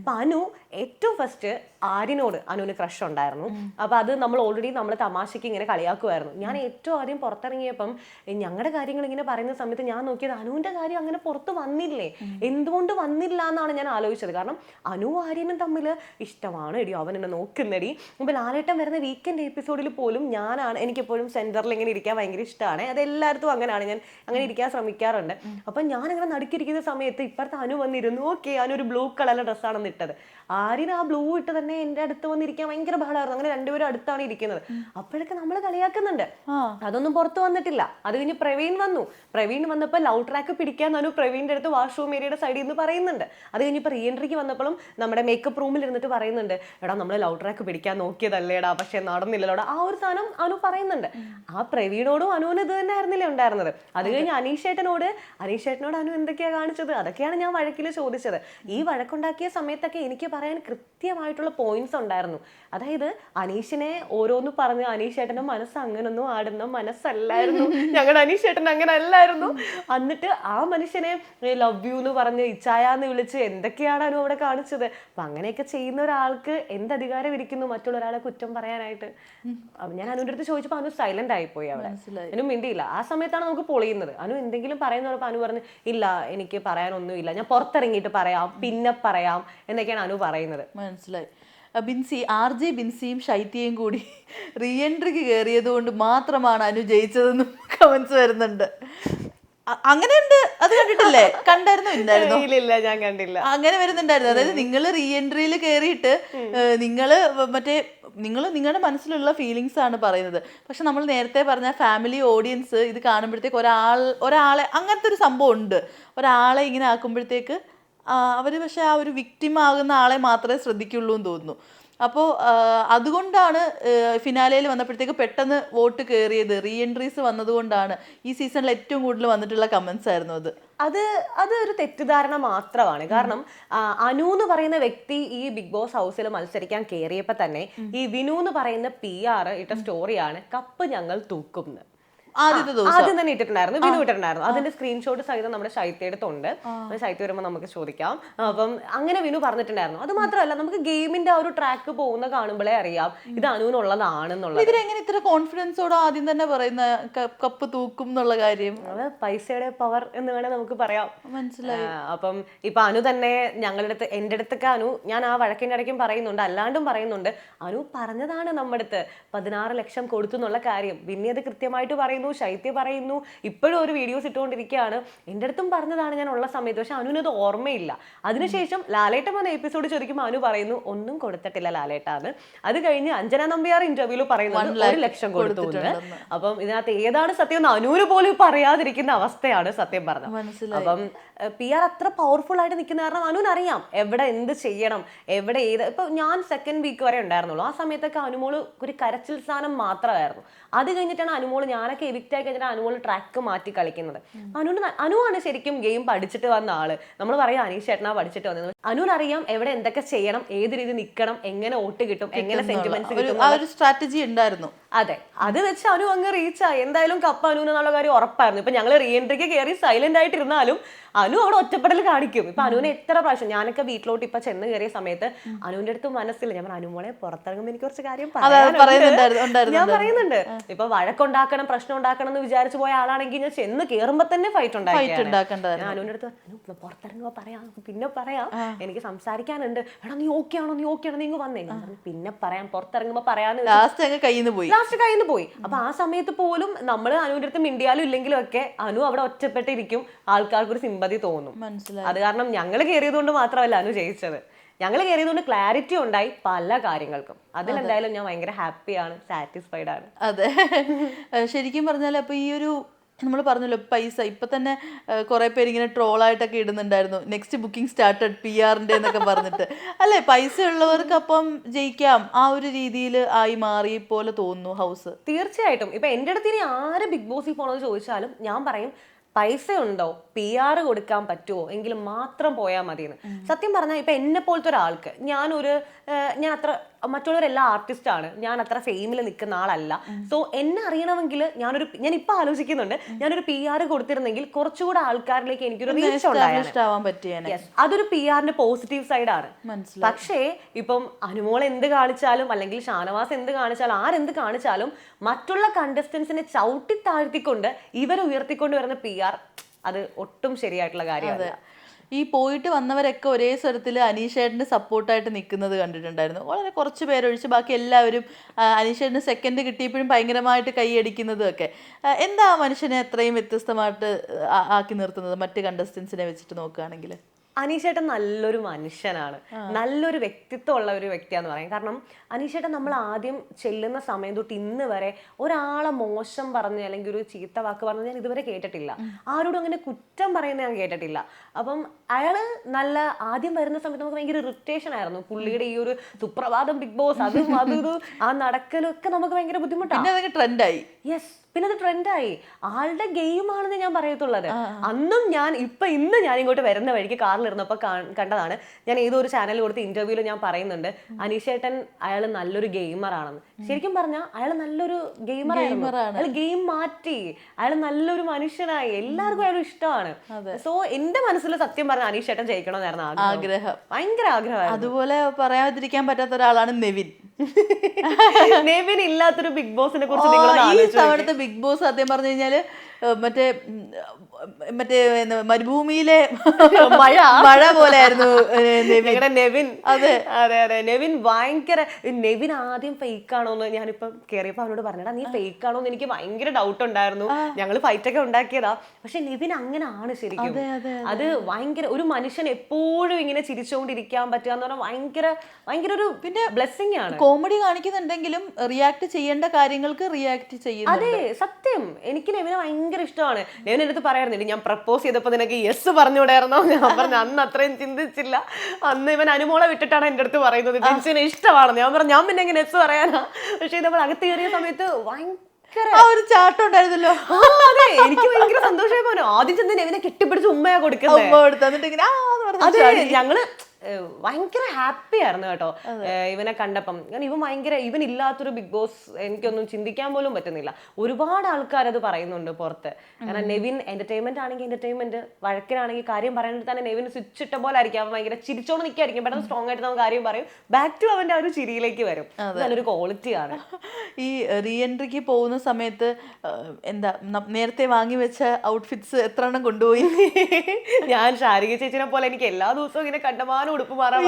അപ്പൊ അനു ഏറ്റവും ഫസ്റ്റ് ആര്യനോട് അനുവിന് ക്രഷ് ഉണ്ടായിരുന്നു. അപ്പൊ അത് നമ്മൾ ഓൾറെഡി നമ്മൾ തമാശക്ക് ഇങ്ങനെ കളിയാക്കുമായിരുന്നു. ഞാൻ ഏറ്റവും ആദ്യം പുറത്തിറങ്ങിയപ്പം ഞങ്ങളുടെ കാര്യങ്ങൾ ഇങ്ങനെ പറയുന്ന സമയത്ത് ഞാൻ നോക്കിയത് അനുവിന്റെ കാര്യം അങ്ങനെ പുറത്ത് വന്നില്ലേ, എന്തുകൊണ്ട് വന്നില്ല എന്നാണ് ഞാൻ ആലോചിച്ചത്. കാരണം അനു ആര്യനും തമ്മിൽ ഇഷ്ടമാണ് എടി, അവൻ എന്നെ നോക്കുന്നടി. അപ്പൊ ലാലേട്ടൻ വരുന്ന വീക്കെൻഡ് എപ്പിസോഡിൽ പോലും ഞാനാണ്, എനിക്കെപ്പോഴും സെന്ററിൽ ഇങ്ങനെ ഇരിക്കാൻ ഭയങ്കര ഇഷ്ടമാണ്. അത് എല്ലായിടത്തും അങ്ങനെയാണ്, ഞാൻ അങ്ങനെ ഇരിക്കാൻ ശ്രമിക്കാറുണ്ട്. അപ്പൊ ഞാൻ അങ്ങനെ നടുക്കിരിക്കുന്ന സമയത്ത് ഇപ്പുറത്ത് അനു വന്നിരുന്നു. ഓക്കെ, അനു ഒരു ബ്ലൂ കളറിലെ ഡ്രസ്സാണ് ഇട്ടത്. ആര്യൻ ആ ബ്ലൂ ഇട്ട് തന്നെ എന്റെ അടുത്ത് വന്നിരിക്കാൻ ഭയങ്കര ബഹളമായിരുന്നു. അങ്ങനെ രണ്ടുപേരും അടുത്താണ് ഇരിക്കുന്നത്. അപ്പോഴൊക്കെ നമ്മൾ കളിയാക്കുന്നുണ്ട്. അതൊന്നും പുറത്ത് വന്നിട്ടില്ല. അത് കഴിഞ്ഞ് പ്രവീൺ വന്നു. പ്രവീൺ വന്നപ്പോൾ ലവ് ട്രാക്ക് പിടിക്കാൻ അനു പ്രവീണിന്റെ അടുത്ത് വാഷ്റൂം ഏരിയയുടെ സൈഡിൽ നിന്ന് പറയുന്നുണ്ട്. അത് കഴിഞ്ഞപ്പോൾ റീ എൻട്രിക്ക് വന്നപ്പോഴും നമ്മുടെ മേക്കപ്പ് റൂമിൽ ഇരുന്നിട്ട് പറയുന്നുണ്ട്, എടാ നമ്മൾ ലവ് ട്രാക്ക് പിടിക്കാൻ നോക്കിയതല്ലേടാ, പക്ഷെ നടന്നില്ലല്ലോടാ. ആ ഒരു സാധനം അനു പറയുന്നുണ്ട്. ആ പ്രവീണോടും അനുവിന് ഇത് തന്നെ ആയിരുന്നില്ലേ ഉണ്ടായിരുന്നത്. അത് കഴിഞ്ഞ് അനീഷേട്ടനോട് അനു എന്തൊക്കെയാ കാണിച്ചത്, അതൊക്കെയാണ് ഞാൻ വഴക്കിൽ ചോദിച്ചത്. ഈ വഴക്കുണ്ടാക്കിയ സമയത്തൊക്കെ എനിക്ക് പറയാൻ കൃത്യമായിട്ടുള്ള പോയിന്റ്സ് ഉണ്ടായിരുന്നു. അതായത് അനീഷിനെ ഓരോന്ന് പറഞ്ഞ് അനീഷേട്ടന്റെ മനസ്സ് അങ്ങനൊന്നും ആടുന്ന മനസ്സല്ലായിരുന്നു, ഞങ്ങളുടെ അനീഷേട്ടൻ അങ്ങനെ അല്ലായിരുന്നു. എന്നിട്ട് ആ മനുഷ്യനെ ലവ് യു എന്ന് പറഞ്ഞ് ഇച്ചായാന്ന് വിളിച്ച് എന്തൊക്കെയാണ് അനു അവിടെ കാണിച്ചത്. അപ്പൊ അങ്ങനെയൊക്കെ ചെയ്യുന്ന ഒരാൾക്ക് എന്ത് അധികാരം ഇരിക്കുന്നു മറ്റുള്ള ഒരാളെ കുറ്റം പറയാനായിട്ട്? ഞാൻ അനുവിന്റെ അടുത്ത് ചോദിച്ചപ്പോൾ അനു സൈലന്റ് ആയിപ്പോയി. അവിടെ അനു മിണ്ടിയില്ല. ആ സമയത്താണ് നമുക്ക് പൊളിയുന്നത്. അനു എന്തെങ്കിലും പറയുന്നപ്പോൾ അനു പറഞ്ഞു, ഇല്ല എനിക്ക് പറയാനൊന്നുമില്ല, ഞാൻ പുറത്തിറങ്ങിയിട്ട് പറയാം, പിന്നെ പറയാം എന്നൊക്കെയാണ് അനു പറയുന്നത്. മനസ്സിലായി. ബിൻസി, RJ ബിൻസിയും ശൈത്യയും കൂടി റീ എൻട്രിക്ക് കയറിയത് കൊണ്ട് മാത്രമാണ് അനു ജയിച്ചതെന്നും കമന്റ്സ് വരുന്നുണ്ട്. അങ്ങനെയുണ്ട്, അത് കണ്ടിട്ടില്ലേ? കണ്ടായിരുന്നോ? ഇല്ലായിരുന്നോ? ഇല്ല, ഞാൻ കണ്ടില്ല. അങ്ങനെ വരുന്നുണ്ടായിരുന്നു. അതായത് നിങ്ങൾ റീ എൻട്രിയിൽ കയറിയിട്ട് നിങ്ങള് നിങ്ങളുടെ മനസ്സിലുള്ള ഫീലിങ്സ് ആണ് പറയുന്നത്. പക്ഷെ നമ്മൾ നേരത്തെ പറഞ്ഞ ഫാമിലി ഓഡിയൻസ് ഇത് കാണുമ്പോഴത്തേക്ക് ഒരാളെ അങ്ങനത്തെ ഒരു സംഭവം ഉണ്ട്. ഒരാളെ ഇങ്ങനെ ആക്കുമ്പോഴത്തേക്ക് അവർ പക്ഷെ ആ ഒരു വിക്ടിം ആകുന്ന ആളെ മാത്രമേ ശ്രദ്ധിക്കുള്ളൂ എന്ന് തോന്നുന്നു. അപ്പോൾ അതുകൊണ്ടാണ് ഫിനാലയിൽ വന്നപ്പോഴത്തേക്ക് പെട്ടെന്ന് വോട്ട് കയറിയത്. റീ എൻട്രീസ് വന്നതുകൊണ്ടാണ് ഈ സീസണിൽ ഏറ്റവും കൂടുതൽ വന്നിട്ടുള്ള കമന്റ്സ് ആയിരുന്നു അത് ഒരു തെറ്റിദ്ധാരണ മാത്രമാണ്. കാരണം അനു എന്ന് പറയുന്ന വ്യക്തി ഈ ബിഗ് ബോസ് ഹൗസിൽ മത്സരിക്കാൻ കയറിയപ്പോ തന്നെ ഈ വിനു എന്ന് പറയുന്ന PR ഇട്ട സ്റ്റോറിയാണ് കപ്പ് ഞങ്ങൾ തൂക്കും. ആദ്യം തന്നെ ഇട്ടിട്ടുണ്ടായിരുന്നു, വിനു ഇട്ടിട്ടുണ്ടായിരുന്നു. അതിന്റെ സ്ക്രീൻഷോട്ട് സഹിതം നമ്മുടെ ശൈത്യടുത്തുണ്ട്. ശൈത്യ വരുമ്പോൾ നമുക്ക് ചോദിക്കാം. അപ്പം അങ്ങനെ വിനു പറഞ്ഞിട്ടുണ്ടായിരുന്നു. അത് മാത്രമല്ല, നമുക്ക് ഗെയിമിന്റെ ആ ഒരു ട്രാക്ക് പോകുന്ന കാണുമ്പോഴേ അറിയാം ഇത് അനുവിനുള്ളതാണെന്നുള്ളത്. ഇതിനെങ്ങനെ ഇത്ര കോൺഫിഡൻസോടെ ആദ്യം തന്നെ പറയുന്ന കപ്പ് തൂക്കും എന്നുള്ള കാര്യം? അത് പൈസയുടെ പവർ എന്ന് വേണേൽ നമുക്ക് പറയാം. മനസ്സിലായി. അപ്പം ഇപ്പൊ അനു തന്നെ എന്റെ അടുത്തൊക്കെ അനു, ഞാൻ ആ വഴക്കിന്റെ ഇടയ്ക്കും പറയുന്നുണ്ട്, അല്ലാണ്ടും പറയുന്നുണ്ട്, അനു പറഞ്ഞതാണ് നമ്മുടെ അടുത്ത് 16 ലക്ഷം കൊടുത്തു എന്നുള്ള കാര്യം. പിന്നെ അത് കൃത്യമായിട്ട് പറയുന്നു, ശൈത്യ പറയുന്നു, ഇപ്പോഴും ഒരു വീഡിയോസ് ഇട്ടുകൊണ്ടിരിക്കുകയാണ്. എൻ്റെ അടുത്തും പറഞ്ഞതാണ് ഞാൻ ഉള്ള സമയത്ത്. പക്ഷെ അനുവിനത് ഓർമ്മയില്ല. അതിനുശേഷം ലാലേട്ടൻ വന്ന എപ്പിസോഡ് ചോദിക്കുമ്പോൾ അനു പറയുന്നു ഒന്നും കൊടുത്തിട്ടില്ല ലാലേട്ടാന്ന്. അത് കഴിഞ്ഞ് അഞ്ജന നമ്പ്യാർ ഇന്റർവ്യൂല് പറയുന്നത് 1 ലക്ഷം കൊടുത്തു. അപ്പം ഇതിനകത്ത് ഏതാണ് സത്യം എന്ന് അനുവിന് പോലും പറയാതിരിക്കുന്ന അവസ്ഥയാണ് സത്യം പറഞ്ഞത്. അപ്പം PR അത്ര പവർഫുൾ ആയിട്ട് നിൽക്കുന്ന കാരണം അനുവിന് അറിയാം എവിടെ എന്ത് ചെയ്യണം, എവിടെ ഏത്. ഇപ്പൊ ഞാൻ സെക്കൻഡ് വീക്ക് വരെ ഉണ്ടായിരുന്നുള്ളൂ. ആ സമയത്തൊക്കെ അനുമോള് ഒരു കരച്ചിൽ സ്ഥാനം മാത്രമായിരുന്നു. അത് കഴിഞ്ഞിട്ടാണ് അനുമോള്, ഞാനൊക്കെ എവിക്റ്റ് ആയി കഴിഞ്ഞിട്ട് അനുമോള് ട്രാക്ക് മാറ്റി കളിക്കുന്നത്. അനുവാണ് ശരിക്കും ഗെയിം പഠിച്ചിട്ട് വന്ന ആള്. നമ്മൾ പറയാം അനീഷ് ചേട്ടനാ പഠിച്ചിട്ട് വന്നത്. അനുവിനറിയാം എവിടെ എന്തൊക്കെ ചെയ്യണം, ഏത് രീതി നിൽക്കണം, എങ്ങനെ വോട്ട് കിട്ടും, എങ്ങനെ സെന്റിമെന്റ്സ് കിട്ടും, ഒരു സ്ട്രാറ്റജി ഉണ്ടായിരുന്നു. അതെ, അത് വെച്ച് അനു അങ്ങ് റീച്ചായി. എന്തായാലും കപ്പ് അനു എന്നുള്ള കാര്യം ഉറപ്പായിരുന്നു. ഇപ്പൊ ഞങ്ങൾ റീ എൻട്രിക്ക് കയറി സൈലന്റ് ആയിട്ടിരുന്നാലും അനു അവിടെ ഒറ്റപ്പെടൽ കാണിക്കും. ഇപ്പൊ അനുവിനെ എത്ര പ്രാവശ്യം ഞാനൊക്കെ വീട്ടിലോട്ട് ഇപ്പൊ ചെന്ന് കയറിയ സമയത്ത് അനുവിന്റെ അടുത്ത് മനസ്സില്ല, ഞാൻ അനുമോളെ പുറത്തിറങ്ങുമ്പോൾ എനിക്ക് കുറച്ച് കാര്യം ഞാൻ പറയുന്നുണ്ട്. ഇപ്പൊ വഴക്കുണ്ടാക്കണം, പ്രശ്നം ഉണ്ടാക്കണം എന്ന് വിചാരിച്ചു പോയ ആളാണെങ്കിൽ ഞാൻ ചെന്ന് കയറുമ്പോ തന്നെ ഫൈറ്റ് ഉണ്ടാക്കണം. ഞാൻ അനുവിന്റെ അടുത്ത് അനു പുറത്തിറങ്ങുമ്പോ പറയാം, പിന്നെ പറയാം, എനിക്ക് സംസാരിക്കാനുണ്ട്, എടാ നീ ഓക്കെ ആണോ നീ ഇങ്ങ് വന്നേ, ഞാൻ പറഞ്ഞു പിന്നെ പറയാം, പുറത്തിറങ്ങുമ്പോ പറയാന്ന്. ലാസ്റ്റ് കയ്യിൽ നിന്ന് പോയി. അപ്പൊ ആ സമയത്ത് പോലും നമ്മള് അനുവിന്റെ അടുത്ത് മിണ്ടിയാലും ഇല്ലെങ്കിലും ഒക്കെ അനു അവിടെ ഒറ്റപ്പെട്ടിരിക്കും. ആൾക്കാർക്ക് ഒരു സിമ്പതി തോന്നും. അത് കാരണം ഞങ്ങൾ കയറിയത് കൊണ്ട് മാത്രമല്ല അനു ജയിച്ചത്. ഞങ്ങൾ കയറിയതുകൊണ്ട് ക്ലാരിറ്റി ഉണ്ടായി പല കാര്യങ്ങൾക്കും. അതിലെന്തായാലും ഞാൻ ഭയങ്കര ഹാപ്പിയാണ്, സാറ്റിസ്ഫൈഡ് ആണ്. അതെ, ശരിക്കും പറഞ്ഞാൽ അപ്പൊ ഈ ഒരു നമ്മൾ പറഞ്ഞല്ലോ പൈസ, ഇപ്പൊ തന്നെ കുറെ പേര് ഇങ്ങനെ ട്രോളായിട്ടൊക്കെ ഇടുന്നുണ്ടായിരുന്നു, നെക്സ്റ്റ് ബുക്കിംഗ് സ്റ്റാർട്ടഡ് PR-ന്റെ എന്നൊക്കെ പറഞ്ഞിട്ട്. അല്ലെ, പൈസ ഉള്ളവർക്ക് അപ്പം ജയിക്കാം, ആ ഒരു രീതിയിൽ ആയി മാറി പോലെ തോന്നുന്നു ഹൗസ്. തീർച്ചയായിട്ടും. ഇപ്പൊ എന്റെ അടുത്ത് ഇനി ആര് ബിഗ് ബോസിൽ പോകണമെന്ന് ചോദിച്ചാലും ഞാൻ പറയും പൈസ ഉണ്ടോ, PR കൊടുക്കാൻ പറ്റുമോ എങ്കിലും മാത്രം പോയാൽ മതിയെന്ന്. സത്യം പറഞ്ഞാൽ ഇപ്പൊ എന്നെ പോലത്തെ ഒരാൾക്ക് ഞാൻ അത്ര മറ്റുള്ളവരെല്ലാം ആർട്ടിസ്റ്റ് ആണ്, ഞാൻ അത്ര ഫെയിമിൽ നിൽക്കുന്ന ആളല്ല. സോ എന്നെ അറിയണമെങ്കിൽ ഞാൻ ഇപ്പൊ ആലോചിക്കുന്നുണ്ട്, ഞാനൊരു PR കൊടുത്തിരുന്നെങ്കിൽ കുറച്ചുകൂടെ ആൾക്കാരിലേക്ക് എനിക്കൊരു റീച്ച് ഉണ്ടായിരുന്നു. Yes, അതൊരു PR-ന്റെ പോസിറ്റീവ് സൈഡാണ്. പക്ഷേ ഇപ്പം അനുമോൾ എന്ത് കാണിച്ചാലും അല്ലെങ്കിൽ ഷാനവാസ് എന്ത് കാണിച്ചാലും ആരെന്ത് കാണിച്ചാലും മറ്റുള്ള കണ്ടസ്റ്റൻസിനെ ചവിട്ടി താഴ്ത്തിക്കൊണ്ട് ഇവരെ ഉയർത്തിക്കൊണ്ട് വരുന്ന PR അത് ഒട്ടും ശരിയായിട്ടുള്ള കാര്യമല്ല. ഈ പോയിട്ട് വന്നവരൊക്കെ ഒരേ സ്വരത്തിൽ അനീഷേട്ടന് സപ്പോർട്ടായിട്ട് നിൽക്കുന്നത് കണ്ടിട്ടുണ്ടായിരുന്നു. വളരെ കുറച്ച് പേരൊഴിച്ച് ബാക്കി എല്ലാവരും അനീഷേട്ടന് സെക്കൻഡ് കിട്ടിയപ്പോഴും ഭയങ്കരമായിട്ട് കൈയടിക്കുന്നതും ഒക്കെ. എന്താ മനുഷ്യനെ അത്രയും വ്യത്യസ്തമായിട്ട് ആക്കി നിർത്തുന്നത് മറ്റ് കണ്ടസ്റ്റൻസിനെ വെച്ചിട്ട് നോക്കുകയാണെങ്കിൽ? അനീഷേട്ടൻ നല്ലൊരു മനുഷ്യനാണ്, നല്ലൊരു വ്യക്തിത്വം ഉള്ള ഒരു വ്യക്തിയാന്ന് പറയാം. കാരണം അനീഷേട്ടൻ നമ്മൾ ആദ്യം ചെല്ലുന്ന സമയം തൊട്ട് ഇന്ന് വരെ ഒരാളെ മോശം പറഞ്ഞ് അല്ലെങ്കിൽ ഒരു ചീത്ത വാക്ക് പറഞ്ഞ് ഞാൻ ഇതുവരെ കേട്ടിട്ടില്ല. ആരോടും അങ്ങനെ കുറ്റം പറയുന്നത് ഞാൻ കേട്ടിട്ടില്ല. അപ്പം അയാള് ആദ്യം വരുന്ന സമയത്ത് നമുക്ക് ഭയങ്കര ഇറിറ്റേഷൻ ആയിരുന്നു. പുള്ളിയുടെ ഈ ഒരു സുപ്രഭാതം ബിഗ് ബോസ് അതും ആ നടക്കലും ഒക്കെ നമുക്ക് ഭയങ്കര ബുദ്ധിമുട്ടാണ്. ട്രെൻഡായി. യെസ്, പിന്നെ അത് ട്രെൻഡായി. ആളുടെ ഗെയിം ആണെന്ന് ഞാൻ പറയത്തുള്ളത്. അന്നും ഇന്ന് ഞാൻ ഇങ്ങോട്ട് വരുന്ന വഴിക്ക് കാറിലിരുന്നപ്പോൾ കണ്ടതാണ്. ഞാൻ ഏതോ ഒരു ചാനൽ കൊടുത്ത ഇന്റർവ്യൂവിൽ ഞാൻ പറയുന്നുണ്ട്, അനീഷേട്ടൻ അയാൾ നല്ലൊരു ഗെയിമർ ആണെന്ന്. ശരിക്കും പറഞ്ഞാൽ അയാൾ നല്ലൊരു ഗെയിമർ അയാൾ ഗെയിം മാറ്റി, അയാൾ നല്ലൊരു മനുഷ്യനായി, എല്ലാവർക്കും അയാൾ ഇഷ്ടമാണ്. സോ എന്റെ മനസ്സിൽ സത്യം പറഞ്ഞ അനീഷേട്ടൻ ജയിക്കണമെന്നായിരുന്നു ആഗ്രഹം, ഭയങ്കര ആഗ്രഹമായിരുന്നു. അതുപോലെ പറയാതിരിക്കാൻ പറ്റാത്ത ഒരാളാണ് നെവിൻ. നെവിൻ ഇല്ലാത്തൊരു ബിഗ് ബോസിനെ കുറിച്ച് ബിഗ് ബോസ് സത്യം പറഞ്ഞു കഴിഞ്ഞാല് മറ്റേ മരുഭൂമിയിലെ മഴ പോലെ ആയിരുന്നു നെവിൻ. അതെ അതെ അതെ, നെവിൻ ഭയങ്കര. നെവിൻ ആദ്യം ഫേക്ക് ആണോന്ന് ഞാനിപ്പം കേറിയപ്പോ അവനോട് പറഞ്ഞാ, നീ ഫേക്ക് ആണോന്ന് എനിക്ക് ഭയങ്കര ഡൗട്ട് ഉണ്ടായിരുന്നു. ഞങ്ങൾ ഫൈറ്റ് ഒക്കെ ഉണ്ടാക്കിയതാ. പക്ഷെ നെവിൻ അങ്ങനെ ആണ് ശരിക്കും. അത് ഭയങ്കര ഒരു മനുഷ്യൻ എപ്പോഴും ഇങ്ങനെ ചിരിച്ചുകൊണ്ടിരിക്കാൻ പറ്റുക എന്ന് പറഞ്ഞാൽ ഭയങ്കര ഒരു പിന്നെ ബ്ലെസ്സിങ് ആണ്. കോമഡി കാണിക്കുന്നുണ്ടെങ്കിലും റിയാക്ട് ചെയ്യേണ്ട കാര്യങ്ങൾക്ക് റിയാക്ട് ചെയ്യുന്നു. അതെ സത്യം, എനിക്ക് നെവിനെ ഭയങ്കര ഇഷ്ടമാണ്. നെവിൻ എടുത്ത് പറയാറുണ്ട്, ഞാൻ പ്രപ്പോസ് ചെയ്തപ്പോ നിനക്ക് യെസ് പറഞ്ഞുകൂടായിരുന്നോ? ഞാൻ പറഞ്ഞു അന്ന് അത്രയും ചിന്തിച്ചില്ല. അന്ന് ഇവൻ അനുമോളെ വിട്ടിട്ടാണ് എന്റെ അടുത്ത് പറയുന്നത് ജിൻസിനെ ഇഷ്ടമാണ്. ഞാൻ പറഞ്ഞു ഞാൻ പിന്നെ എങ്ങനെ യെസ് പറയാനാ? പക്ഷെ നമ്മൾ അകത്ത് കയറിയ സമയത്ത് ഒരു ചാട്ടം ഉണ്ടായിരുന്നല്ലോ. അതെ, എനിക്ക് ഭയങ്കര സന്തോഷമായി പോനു. ആദ്യം ചെന്ന് നെവിനെ കെട്ടിപ്പിടിച്ച് ഉമ്മയാ കൊടുക്കുന്നത്. ഞങ്ങള് ഭയങ്കര ഹാപ്പി ആയിരുന്നു കേട്ടോ ഇവനെ കണ്ടപ്പം. ഇവൻ ഇല്ലാത്തൊരു ബിഗ് ബോസ് എനിക്കൊന്നും ചിന്തിക്കാൻ പോലും പറ്റുന്നില്ല. ഒരുപാട് ആൾക്കാർ അത് പറയുന്നുണ്ട് പുറത്ത്. കാരണം നെവിൻ എന്റർടൈൻമെന്റ് ആണെങ്കിൽ എന്റർടൈൻമെന്റ്, വഴക്കിനാണെങ്കിൽ കാര്യം പറയാനായിട്ട് തന്നെ നെവിൻ സ്വിച്ച് ഇട്ട പോലെ ആയിരിക്കും. അവൻ ഭയങ്കര ചിരിച്ചോണ്ട് നിൽക്കായിരിക്കും, പെട്ടെന്ന് സ്ട്രോങ് ആയിട്ട് നമുക്ക് കാര്യം പറയും, ബാക്ക് ടു അവന്റെ ആ ഒരു ചിരിയിലേക്ക് വരും. നല്ലൊരു ക്വാളിറ്റിയാണ്. ഈ റീ എൻട്രിക്ക് പോകുന്ന സമയത്ത് നേരത്തെ വാങ്ങി വെച്ച ഔട്ട്ഫിറ്റ്സ് എത്ര എണ്ണം കൊണ്ടുപോയി? ഞാൻ ശാരിക ചേച്ചിനെ പോലെ എനിക്ക് എല്ലാ ദിവസവും ഇങ്ങനെ കണ്ടമാനം ഉടുപ്പ് മാറാൻ.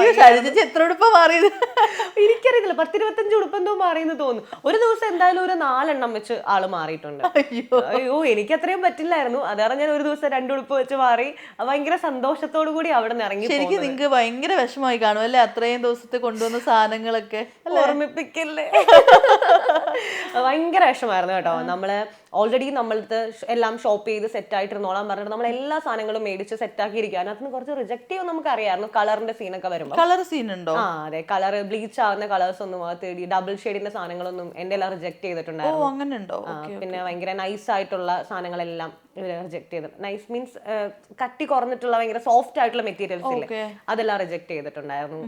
എത്ര ഉടുപ്പാ മാറിയത് എനിക്കറിയത്തില്ല, 10-25 ഉടുപ്പെന്തോ മാറിയെന്ന് തോന്നുന്നു. ഒരു ദിവസം എന്തായാലും ഒരു 4 എണ്ണം വെച്ച് ആള് മാറിയിട്ടുണ്ട്. അയ്യോ എനിക്ക് അത്രയും പറ്റില്ലായിരുന്നു. അതാണ് ഞാൻ ഒരു ദിവസം 2 ഉടുപ്പ് വെച്ച് മാറി. ഭയങ്കര സന്തോഷത്തോടു കൂടി അവിടെ നിന്ന് ഇറങ്ങി. ശരിക്കും നിങ്ങൾക്ക് ഭയങ്കര വിഷമമായി കാണും അല്ലെ, അത്രയും ദിവസത്തെ കൊണ്ടുവന്ന സാധനങ്ങളൊക്കെ ഓർമ്മിപ്പിക്കല്ലേ? ഭയങ്കര വിഷമായിരുന്നു കേട്ടോ. നമ്മള് ഓൾറെഡി നമ്മളത് എല്ലാം ഷോപ്പ് ചെയ്ത് സെറ്റ് ആയിട്ടിരുന്നോളാൻ പറഞ്ഞിട്ട് നമ്മൾ എല്ലാ സാധനങ്ങളും മേടിച്ച് സെറ്റ് ആക്കിയിരിക്കുക. അതിനകത്ത് കുറച്ച് റിജക്ട് ചെയ്യുമെന്ന് നമുക്ക് അറിയാമായിരുന്നു. കളറിന്റെ സീനൊക്കെ വരുമ്പോൾ കളർ സീൻ ഉണ്ടോ? അതെ, കളർ ബ്ലീച്ച് ആവുന്ന കളേഴ്സ് ഒന്നും തേടി ഡബിൾ ഷെയ്ഡിന്റെ സാധനങ്ങളൊന്നും എന്റെ എല്ലാം റിജക്ട് ചെയ്തിട്ടുണ്ടായിരുന്നു. പിന്നെ ഭയങ്കര നൈസ് ആയിട്ടുള്ള സാധനങ്ങളെല്ലാം ഇവര് റിജക്ട് ചെയ്തിട്ടുണ്ട്. നൈസ് മീൻസ് കട്ടി കുറഞ്ഞിട്ടുള്ള ഭയങ്കര സോഫ്റ്റ് ആയിട്ടുള്ള മെറ്റീരിയൽസ് ഇല്ലേ, അതെല്ലാം റിജക്ട് ചെയ്തിട്ടുണ്ടായിരുന്നു.